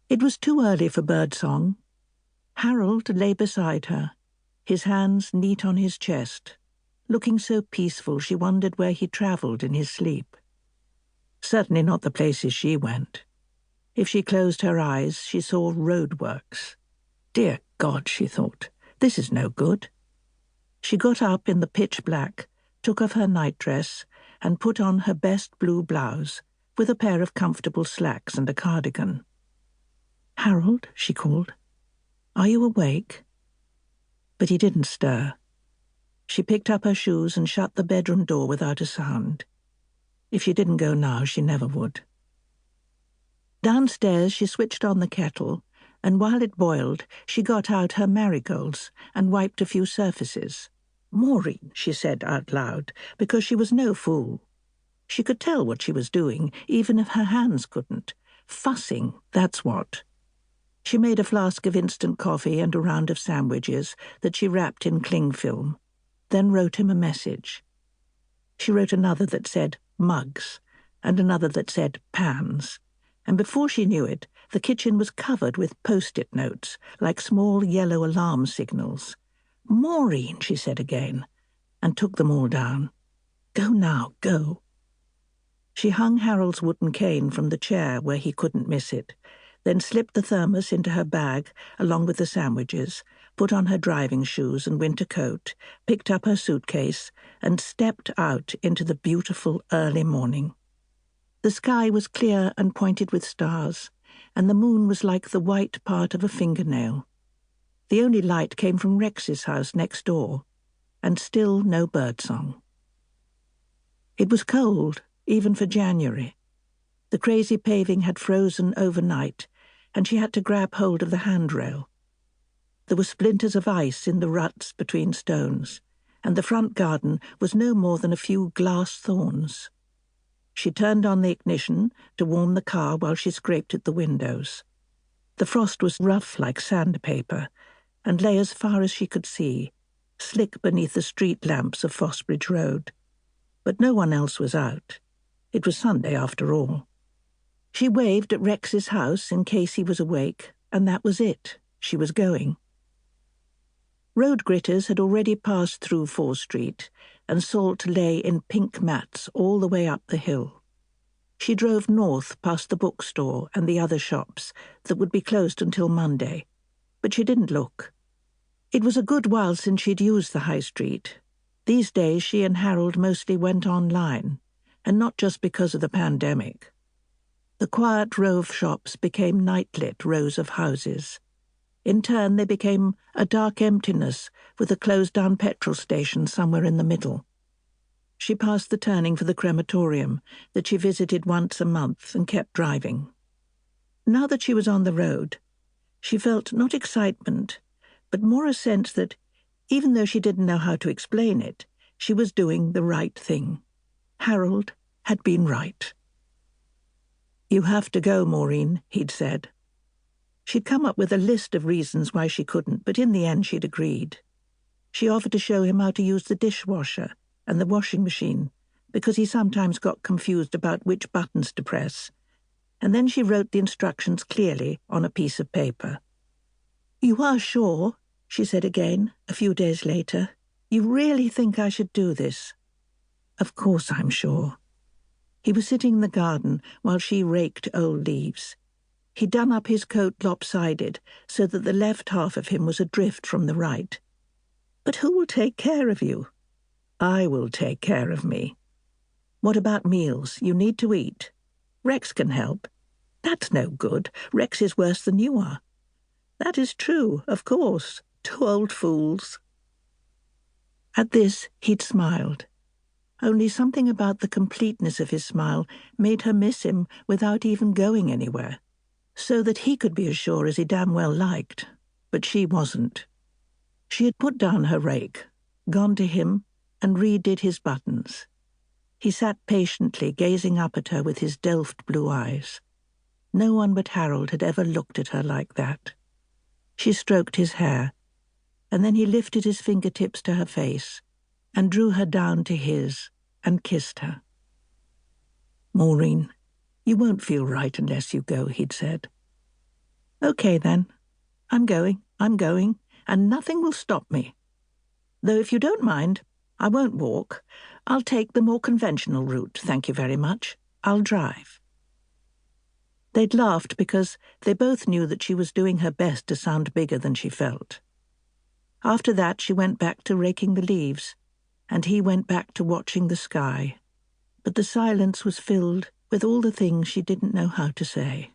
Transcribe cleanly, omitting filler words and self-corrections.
It was too early for birdsong. Harold lay beside her, his hands neat on his chest, looking so peaceful she wondered where he travelled in his sleep. Certainly not the places she went. If she closed her eyes, she saw roadworks. Dear God, she thought, this is no good. She got up in the pitch black, took off her nightdress, and put on her best blue blouse, with a pair of comfortable slacks and a cardigan. "Harold," she called, "are you awake?" But he didn't stir. She picked up her shoes and shut the bedroom door without a sound. If she didn't go now, she never would. Downstairs, she switched on the kettle, and while it boiled, she got out her marigolds and wiped a few surfaces. "Maureen," she said out loud, because she was no fool. She could tell what she was doing, even if her hands couldn't. Fussing, that's what. She made a flask of instant coffee and a round of sandwiches that she wrapped in cling film, then wrote him a message. She wrote another that said mugs, and another that said pans, and before she knew it, the kitchen was covered with post-it notes, like small yellow alarm signals. "Maureen," she said again, and took them all down. "Go now, go." She hung Harold's wooden cane from the chair where he couldn't miss it, then slipped the thermos into her bag along with the sandwiches, put on her driving shoes and winter coat, picked up her suitcase, and stepped out into the beautiful early morning. The sky was clear and pointed with stars, and the moon was like the white part of a fingernail. The only light came from Rex's house next door, and still no birdsong. It was cold, even for January. The crazy paving had frozen overnight, and she had to grab hold of the handrail. There were splinters of ice in the ruts between stones, and the front garden was no more than a few glass thorns. She turned on the ignition to warm the car while she scraped at the windows. The frost was rough like sandpaper, and lay as far as she could see, slick beneath the street lamps of Fossbridge Road. But no one else was out. It was Sunday after all. She waved at Rex's house in case he was awake, and that was it. She was going. Road gritters had already passed through Fore Street, and salt lay in pink mats all the way up the hill. She drove north past the bookstore and the other shops that would be closed until Monday, but she didn't look. It was a good while since she'd used the high street. These days she and Harold mostly went online, and not just because of the pandemic. The quiet row of shops became night-lit rows of houses. In turn, they became a dark emptiness with a closed-down petrol station somewhere in the middle. She passed the turning for the crematorium that she visited once a month and kept driving. Now that she was on the road, she felt not excitement, but more a sense that, even though she didn't know how to explain it, she was doing the right thing. Harold had been right. "You have to go, Maureen," he'd said. She'd come up with a list of reasons why she couldn't, but in the end she'd agreed. She offered to show him how to use the dishwasher and the washing machine, because he sometimes got confused about which buttons to press, and then she wrote the instructions clearly on a piece of paper. "You are sure," she said again, a few days later. "You really think I should do this?" "Of course I'm sure." He was sitting in the garden while she raked old leaves. He'd done up his coat lopsided so that the left half of him was adrift from the right. "But who will take care of you?" "I will take care of me." "What about meals? You need to eat." "Rex can help." "That's no good. Rex is worse than you are." "That is true, of course. Two old fools." At this, he'd smiled. Only something about the completeness of his smile made her miss him without even going anywhere. So that he could be as sure as he damn well liked, but she wasn't. She had put down her rake, gone to him, and redid his buttons. He sat patiently gazing up at her with his delft blue eyes. No one but Harold had ever looked at her like that. She stroked his hair, and then he lifted his fingertips to her face and drew her down to his and kissed her. "Maureen, you won't feel right unless you go," he'd said. Okay, then. I'm going, and nothing will stop me. Though if you don't mind, I won't walk. I'll take the more conventional route, thank you very much. I'll drive. They'd laughed because they both knew that she was doing her best to sound bigger than she felt. After that, she went back to raking the leaves, and he went back to watching the sky. But the silence was filled with all the things she didn't know how to say.